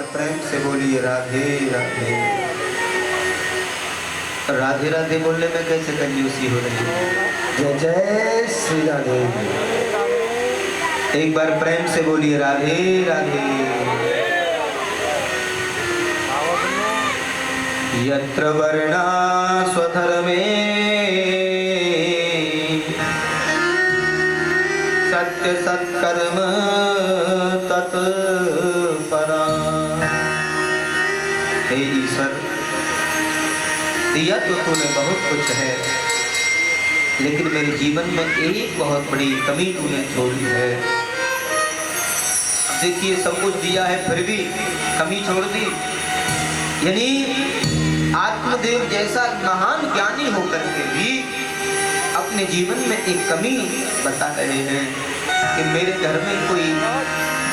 बार प्रेम से बोलिए राधे राधे। राधे राधे बोलने में कैसे कंजूसी हो रही है। जय जय श्री राधे। एक बार प्रेम से बोलिए राधे राधे। यत्र वर्णा स्वधर्मे सत्य सत्कर्म तत्परा। हे ईश्वर, दिया तो तूने बहुत कुछ है, लेकिन मेरे जीवन में एक बहुत बड़ी कमी तूने छोड़ी है। देखिए, सब कुछ दिया है फिर भी कमी छोड़ दी। यानी आत्मदेव जैसा महान ज्ञानी होकर के भी अपने जीवन में एक कमी बता रहे हैं कि मेरे घर में कोई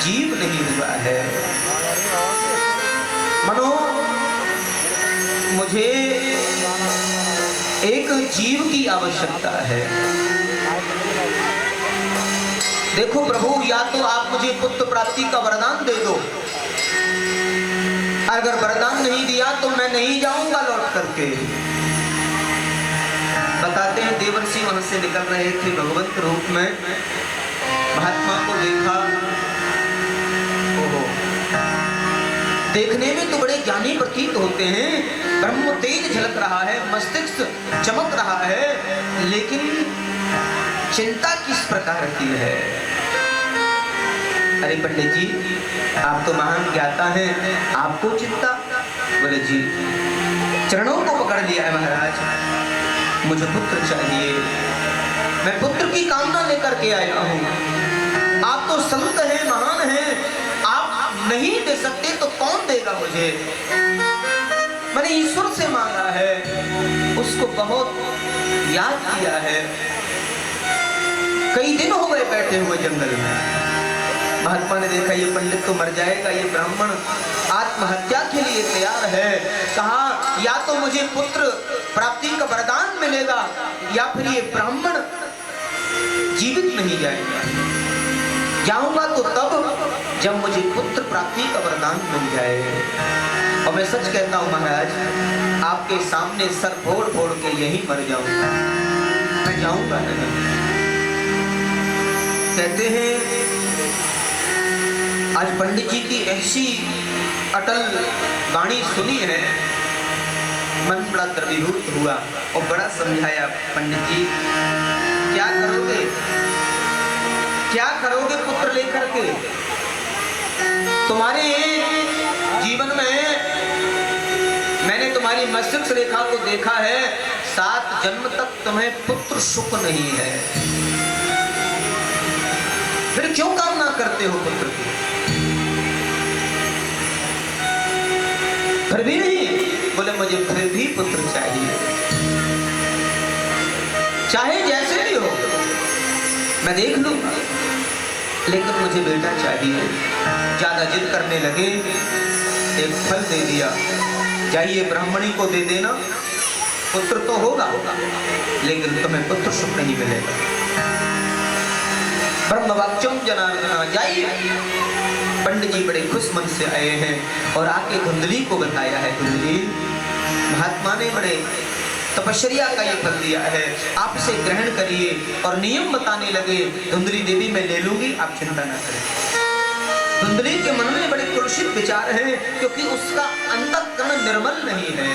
जीव नहीं हुआ है। मनो, मुझे एक जीव की आवश्यकता है। देखो प्रभु, या तो आप मुझे पुत्र प्राप्ति का वरदान दे दो, अगर वरदान नहीं दिया तो मैं नहीं जाऊंगा लौट करके। बताते हैं, देवर्षि वहां से निकल रहे थे भगवंत रूप में, महात्मा को देखा। ओहो, देखने में तो बड़े ज्ञानी प्रतीत होते हैं, ब्रह्म तेज झलक रहा है, मस्तिष्क चमक रहा है, लेकिन चिंता किस प्रकार की है। अरे पंडित जी, आप तो महान ज्ञाता हैं, आपको चिंता? बोले जी, चरणों को पकड़ लिया है महाराज, मुझे पुत्र चाहिए, मैं पुत्र की कामना लेकर के आया हूँ। आप तो संत हैं, महान हैं, आप नहीं दे सकते तो कौन देगा मुझे। मैंने ईश्वर से मांगा है, उसको बहुत याद किया है, कई दिन हो गए बैठे हुए जंगल में। महात्मा ने देखा ये पंडित तो मर जाएगा, ये ब्राह्मण आत्महत्या के लिए तैयार है। कहा, या तो मुझे पुत्र प्राप्ति का वरदान मिलेगा या फिर ये ब्राह्मण जीवित नहीं जाएगा। जाऊंगा तो तब जब मुझे पुत्र प्राप्ति का वरदान मिल जाए। और मैं सच कहता हूं महाराज, आपके सामने सर फोड़ फोड़ के यही मर जाऊंगा, मैं जाऊंगा नहीं। कहते हैं, आज पंडित जी की ऐसी अटल वाणी सुनी है, मन बड़ा द्रवीभूत हुआ और बड़ा समझाया। पंडित जी, क्या करोगे, क्या करोगे पुत्र लेकर के? तुम्हारे जीवन में मैंने तुम्हारी मस्तिष्क रेखा को देखा है, 7 जन्म तक तुम्हें पुत्र सुख नहीं है, फिर क्यों कामना करते हो पुत्र की? फिर भी नहीं? बोले मुझे फिर भी पुत्र चाहिए, चाहे जैसे भी हो मैं देख लूंगा, लेकिन मुझे बेटा चाहिए। ज्यादा जिद करने लगे, एक फल दे दिया, जाइए ब्राह्मणी को दे देना, पुत्र तो होगा लेकिन तुम्हें पुत्र सुख नहीं मिलेगा। ब्रह्मवाक्यम जनार्दना, जाइए। पंडित जी बड़े खुश मन से आए हैं और आके धुंधली को बताया है, धुंधली, महात्मा ने बड़े तपस्या का ये फल दिया है, आप इसे ग्रहण करिए। और नियम बताने लगे, धुंधली देवी मैं ले लूंगी, आप चिंता न करें। धुंधली के मन में बड़े कुलसित विचार हैं, क्योंकि उसका अंतःकरण निर्मल नहीं है।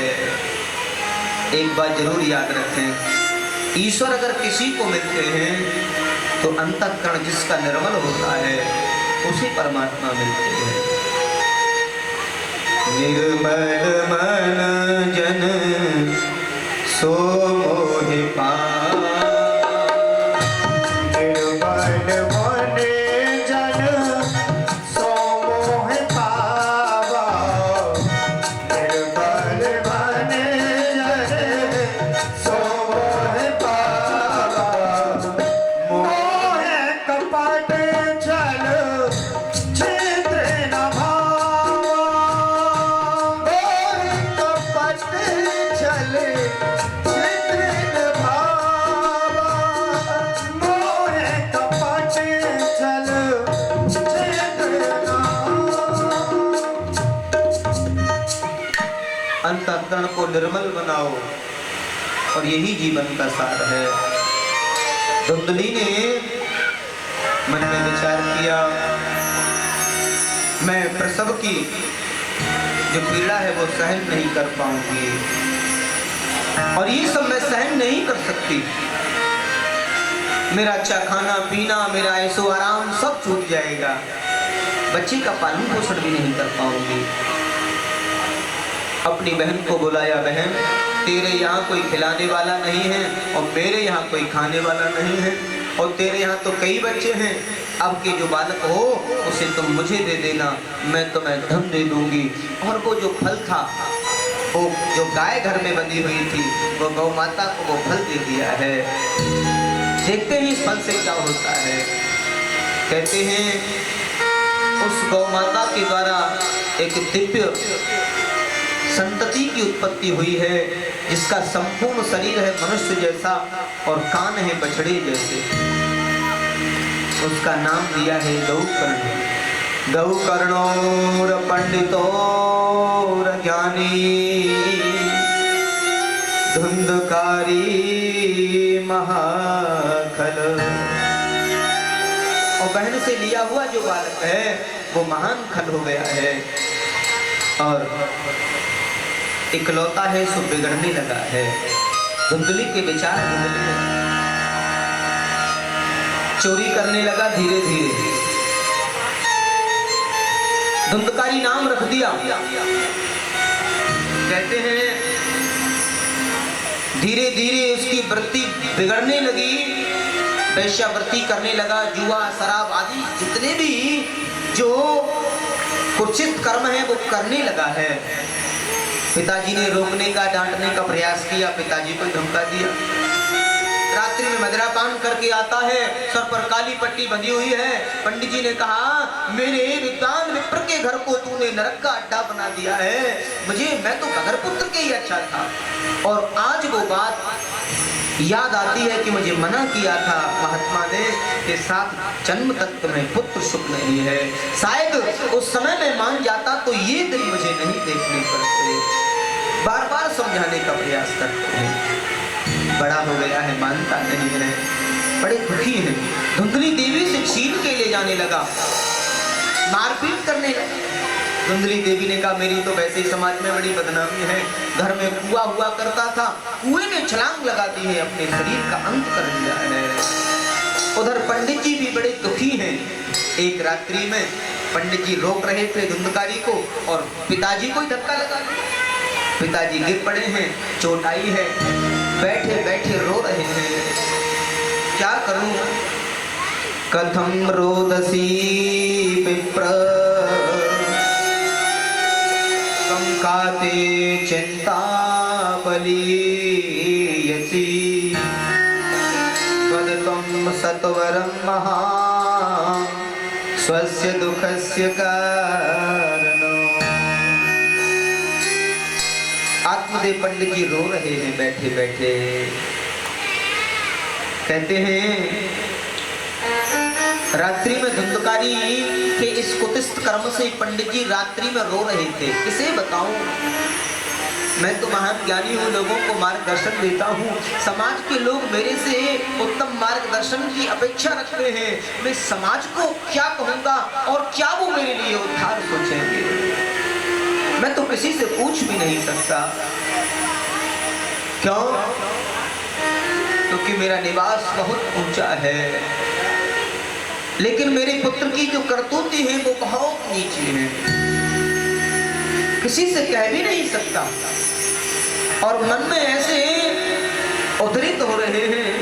एक बात जरूर याद रखें, ईश्वर अगर किसी को मिलते हैं तो अंतःकरण जिसका निर्मल होता है उसे परमात्मा मिलते हैं। निर्मल मन जन सो मोहि पावा, निर्मल मन जन सो मोहि पावा, निर्मल मन जन सो मोहि पावा, मोह कपट छल छिद्र न भावा, मोह कपट छल छिद्र निर्मल बनाओ, और यही जीवन का सार है। धुंधली ने मन में विचार किया, मैं प्रसव की जो पीड़ा है वो सहन नहीं कर पाऊंगी, और ये सब मैं सहन नहीं कर सकती। मेरा अच्छा खाना पीना, मेरा ऐसो आराम सब छूट जाएगा, बच्चे का पालन पोषण भी नहीं कर पाऊंगी। अपनी बहन को बुलाया, बहन तेरे यहाँ कोई खिलाने वाला नहीं है और मेरे यहाँ कोई खाने वाला नहीं है, और तेरे यहाँ तो कई बच्चे हैं, अब के जो बालक हो उसे तुम मुझे दे देना, मैं तुम्हें धन दे दूंगी। और वो जो फल था, वो जो गाय घर में बंधी हुई थी, वो गौ माता को वो फल दे दिया है। देखते हैं इस फल से क्या होता है। कहते हैं उस गौ माता के द्वारा एक दिव्य संतति की उत्पत्ति हुई है, जिसका संपूर्ण शरीर है मनुष्य जैसा और कान है बछड़े जैसे। उसका नाम दिया है गौकर्ण। गौकर्णोर पंडितोर ज्ञानी, धुंधकारी महाखल। और बहन से लिया हुआ जो बालक है वो महान खल हो गया है, और इकलौता है सो बिगड़ने लगा है। धुंधली के विचार बदलने लगे, चोरी करने लगा धीरे धीरे। धुंधकारी नाम रख दिया। कहते हैं धीरे धीरे उसकी वृत्ति बिगड़ने लगी, वेश्यावृत्ति करने लगा, जुआ शराब आदि जितने भी जो कुत्सित कर्म है वो करने लगा है। पिताजी ने रोकने का, डांटने का प्रयास किया, पिताजी को धमका दिया। रात्रि में मदिरा पान करके आता है, सर पर काली पट्टी बंधी हुई है। पंडित जी ने कहा, मेरे विद्वान विप्र के घर को तूने नरक का अड्डा बना दिया है, मैं तो बगर पुत्र के ही अच्छा था। और आज वो बात याद आती है कि मुझे मना किया था महात्मा ने कि साथ जन्म तक तुम्हें पुत्र सुख नहीं है। शायद उस समय में मान जाता तो ये दिन मुझे नहीं देखने पड़ते। बार बार समझाने का प्रयास करते हैं, बड़ा हो गया है, मानता नहीं है, बड़े दुखी हैं। धुंधली देवी से छीन के ले जाने लगा, मारपीट करने लगा। धुंधली देवी ने कहा, मेरी तो वैसे ही समाज में बड़ी बदनामी है, घर में कुआं हुआ करता था, कुएं में छलांग लगा दी है, अपने शरीर का अंत कर दिया है। उधर पंडित जी भी बड़े दुखी हैं। एक रात्रि में पंडित जी रोक रहे थे धुंधकारी को, और पिताजी को ही धक्का लगा दिया। पिताजी गिर पड़े हैं, चोट आई है, बैठे बैठे रो रहे हैं। क्या करूं? कथम रोदसी विप्र कम काते चिंता बलीयसी, त्वं सत्वरं महा स्वस्य दुखस्य कारणो। आत्मदेव पंडित जी रो रहे हैं बैठे बैठे। कहते हैं रात्रि में धुंधकारी के इस कुत्सित कर्म से पंडित जी रात्रि में रो रहे थे। किसे बताऊं, मैं तो महान ज्ञानी हूँ, लोगों को मार्गदर्शन देता हूँ, समाज के लोग मेरे से उत्तम मार्गदर्शन की अपेक्षा रखते हैं। मैं समाज को क्या कहूँगा और क्या वो मेरे लिए उद्धार सोचेंगे। मैं तो किसी से पूछ भी नहीं सकता। क्यों? क्योंकि मेरा निवास बहुत ऊंचा है, लेकिन मेरे पुत्र की जो करतूती है वो बहुत नीची है, किसी से कह भी नहीं सकता। और मन में ऐसे उद्धृत हो रहे हैं,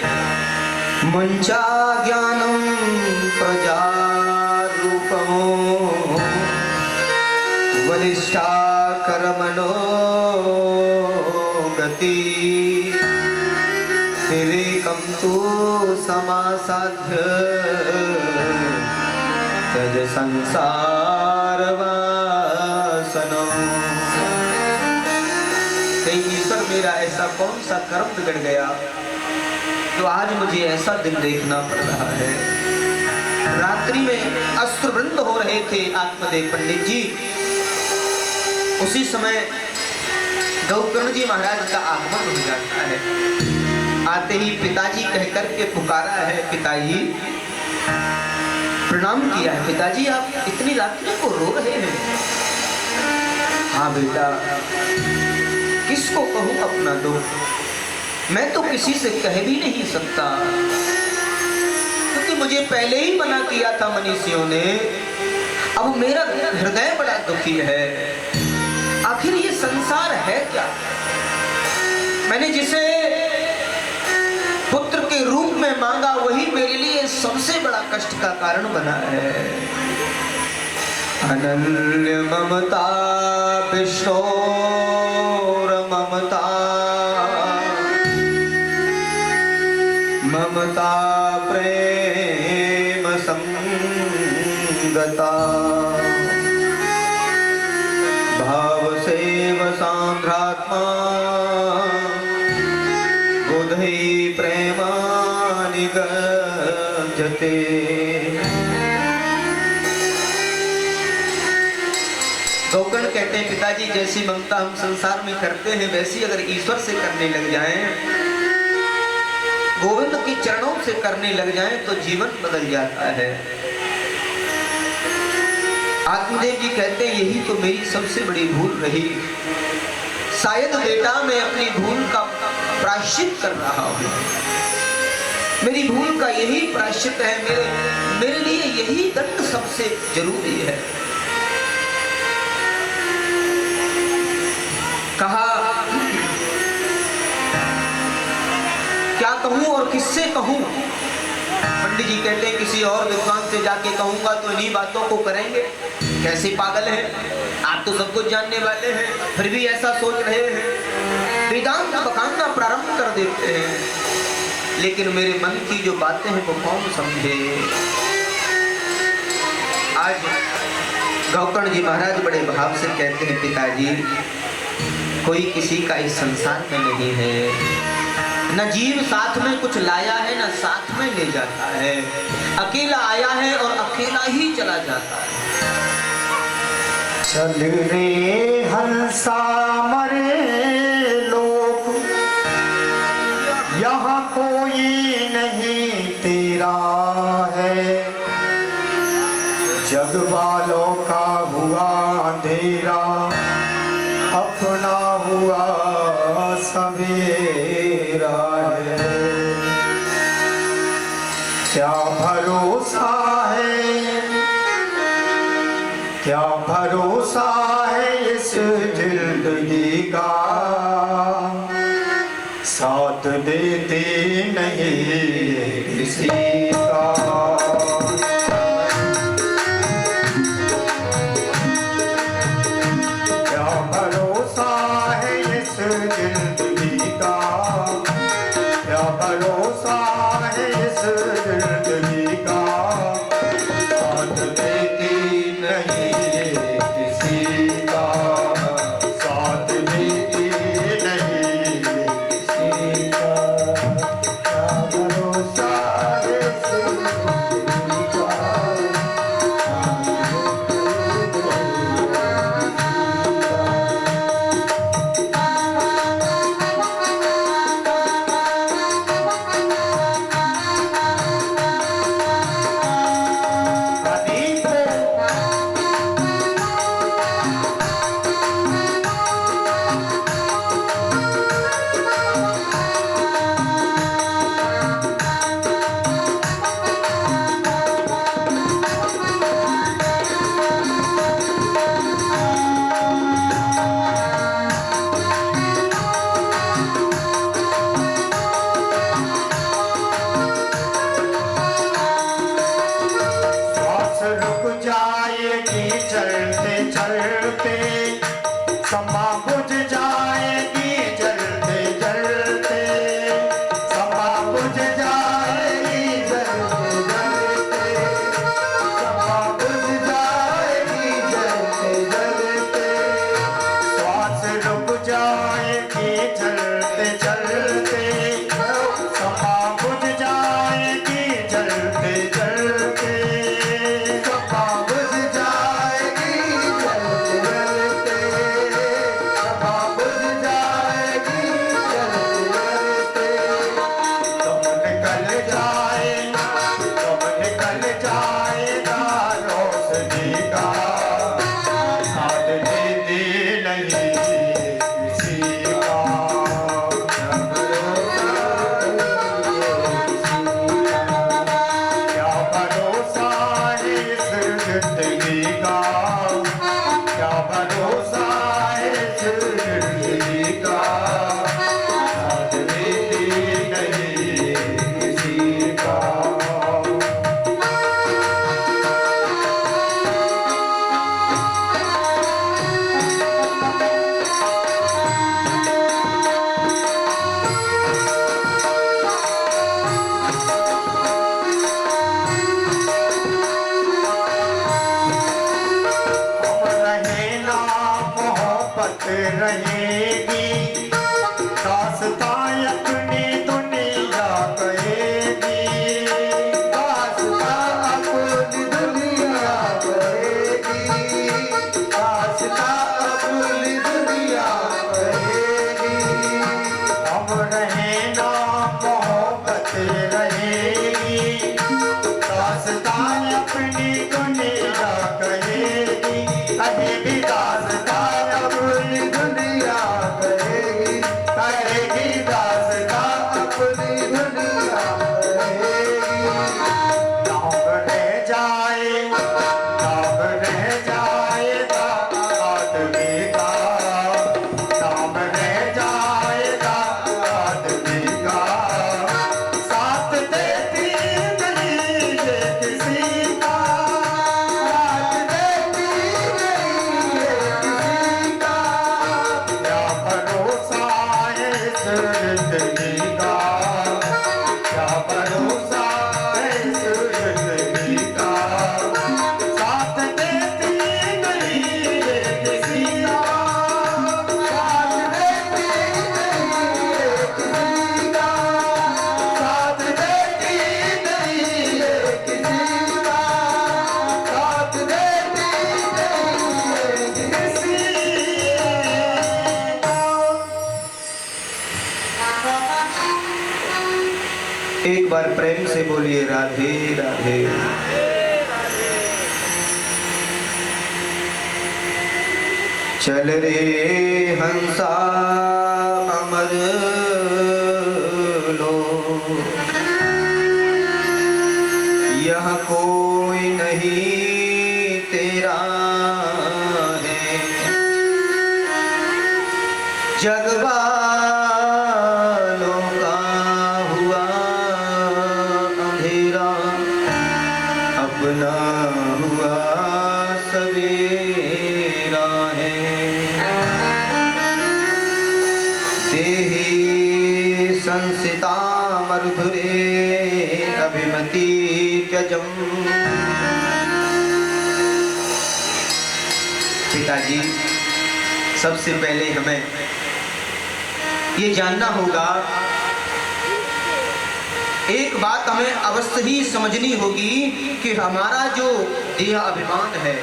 मंचा ज्ञानम प्रजा रूपमो वलिष्ठा कर्मणो गति, तिरेकम तु समासाध्य तज संसार वासनो। ईश्वर मेरा ऐसा कौन सा कर्म बिगड़ गया जो आज मुझे ऐसा दिन देखना पड़ रहा है। रात्रि में अश्रुवृंद हो रहे थे आत्मदेव पंडित जी। उसी समय गौकर्ण जी महाराज का आगमन हो जाता है। आते ही पिताजी कहकर के पुकारा है, पिताजी प्रणाम किया है। पिताजी आप इतनी रात्रि को रो रहे हैं? हाँ बेटा, किसको कहूं अपना दुख, मैं तो किसी से कह भी नहीं सकता, क्योंकि मुझे पहले ही मना किया था मनीषियों ने। अब मेरा हृदय बड़ा दुखी है। आखिर ये संसार है क्या? मैंने जिसे पुत्र के रूप में मांगा वही मेरे लिए सबसे बड़ा कष्ट का कारण बना है। अनन्य ममता विष्णोर ममता, ममता प्रेम संगता, भाव सेव सांध्रात्मा, बुद्धि प्रेमानि गजते। गौकर्ण कहते हैं, पिताजी जैसी ममता हम संसार में करते हैं वैसी अगर ईश्वर से करने लग जाएं, गोविंद के चरणों से करने लग जाएं तो जीवन बदल जाता है। आत्मदेव जी कहते हैं, यही तो मेरी सबसे बड़ी भूल रही। शायद बेटा मैं अपनी भूल का प्रायश्चित कर रहा हूं। मेरी भूल का यही प्रायश्चित है, मेरे लिए यही दंड सबसे जरूरी है। कहा क्या कहूं और किससे कहूं? पंडित जी कहते हैं, किसी और विद्वान से जाके कहूंगा तो इन्हीं बातों को करेंगे। कैसे पागल हैं आप, तो सब कुछ जानने वाले हैं, फिर भी ऐसा सोच रहे हैं। वेदांत बकाना प्रारंभ कर देते हैं, लेकिन मेरे मन की जो बातें हैं वो कौन समझे। आज गौकर्ण जी महाराज बड़े भाव से कहते हैं, पिताजी कोई किसी का इस संसार में नहीं है, न जीव साथ में कुछ लाया है न साथ में ले जाता है। अकेला आया है और अकेला ही चला जाता है। चल रे हंसा मरे लोग, यहाँ कोई नहीं तेरा है। जग वालों का हुआ अंधेरा, अपना हुआ सवेरा है। क्या भरोसा है, क्या भरोसा है इस जिंदगी का, साथ देते नहीं किसी का। क्या भरोसा है इस जिंदगी का, क्या भरोसा है इस जिंदगी का, साथ देती नहीं किसी का, साथ देती नहीं किसी का। क्या भरोसा है इस जिंदगी का। रहेगी, दास्तां अपनी दुनिया कहेगी, दास्तां अपनी दुनिया कहेगी, दास्तां अपनी दुनिया कहेगी। हम रहे ना मोहब्बत रहेगी, दास्तां अपनी दुनिया कहेगी, अभी भी दास्तां अपनी दुनिया कहेगी, कहेगी दास्तां अपनी दुनिया कहेगी। नाम रह जाएगा आदमी का, नाम रह जाएगा आदमी का, साथ देती नहीं ये किसी का, साथ देती नहीं ये किसी का, क्या भरोसा है इस जिंदगी का, क्या भरोसा है इस जिंदगी का, साथ देती नहीं ये किसी का, साथ देती नहीं ये किसी का, साथ देती नहीं ये किसी का, साथ देती नहीं ये किसी का। एक बार प्रेम से बोलिए राधे राधे। चल रे हंसा अमर लो, यह कोई नहीं तेरा है, जग वालों का हुआ अंधेरा, अपना हुआ सवेरा है। देहि संसिता मरुधुरे अभिमति त्यजम। पिताजी, सबसे पहले हमें ये जानना होगा, एक बात हमें अवश्य ही समझनी होगी कि हमारा जो देह अभिमान है,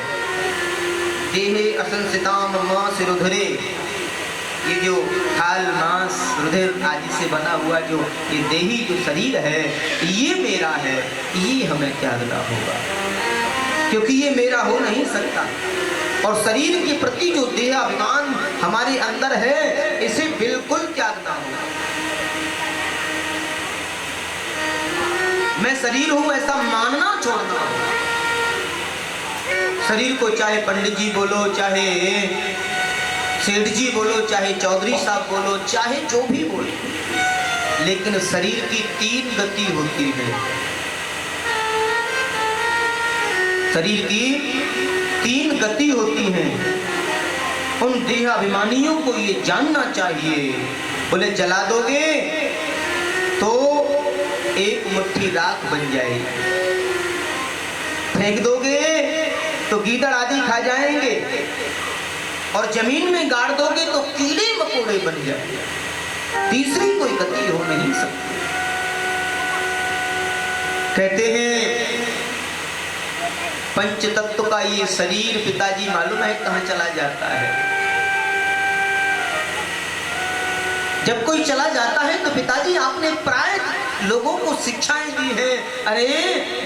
देहे असंसिताम मांस रुधिरे, ये जो खाल मांस रुधिर आदि से बना हुआ जो ये देही जो शरीर है, ये मेरा है, ये हमें त्यागना होगा, क्योंकि ये मेरा हो नहीं सकता। और शरीर के प्रति जो देह अभिमान हमारे अंदर है, इसे बिल्कुल त्यागना होगा। मैं शरीर हूं ऐसा मानना छोड़ना होगा। शरीर को चाहे पंडित जी बोलो, चाहे सेठ जी बोलो, चाहे चौधरी साहब बोलो, चाहे जो भी बोलो, लेकिन शरीर की 3 गति होती है। शरीर की 3 गति होती हैं। उन देहाभिमानियों को ये जानना चाहिए। बोले जला दोगे तो एक मुट्ठी राख बन जाएगी, फेंक दोगे तो गीदड़ आदि खा जाएंगे, और जमीन में गाड़ दोगे तो कीड़े मकोड़े बन जाएंगे। तीसरी कोई गति हो नहीं सकती। कहते हैं पंच तत्व का ये शरीर पिताजी मालूम है कहां चला जाता है। जब कोई चला जाता है तो पिताजी आपने प्राय लोगों को शिक्षाएं दी है, अरे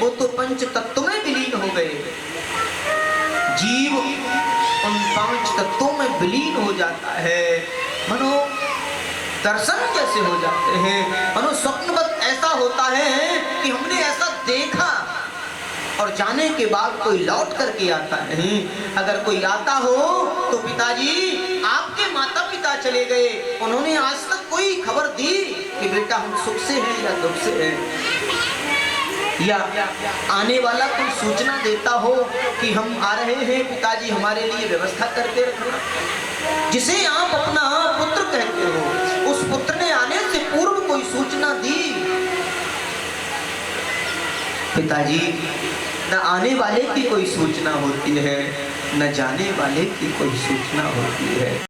वो तो पंच तत्व में विलीन हो गए। जीव उन 5 तत्वों में विलीन हो जाता है, मनो दर्शन जैसे हो जाते हैं, मनो स्वप्नवत ऐसा होता है कि हमने ऐसा देखा और जाने के बाद कोई लौट करके आता नहीं। अगर कोई आता हो तो पिताजी आपके माता पिता चले गए, उन्होंने आज तक कोई खबर दी कि बेटा हम सुख से हैं या दुख से हैं, या आने वाला कोई सूचना देता हो कि हम आ रहे हैं पिताजी हमारे लिए व्यवस्था करके रखना। जिसे आप अपना पुत्र कहते हो, उस पुत्र ने आने से पूर्व कोई सूचना दी। पिताजी न आने वाले की कोई सूचना होती है, न जाने वाले की कोई सूचना होती है।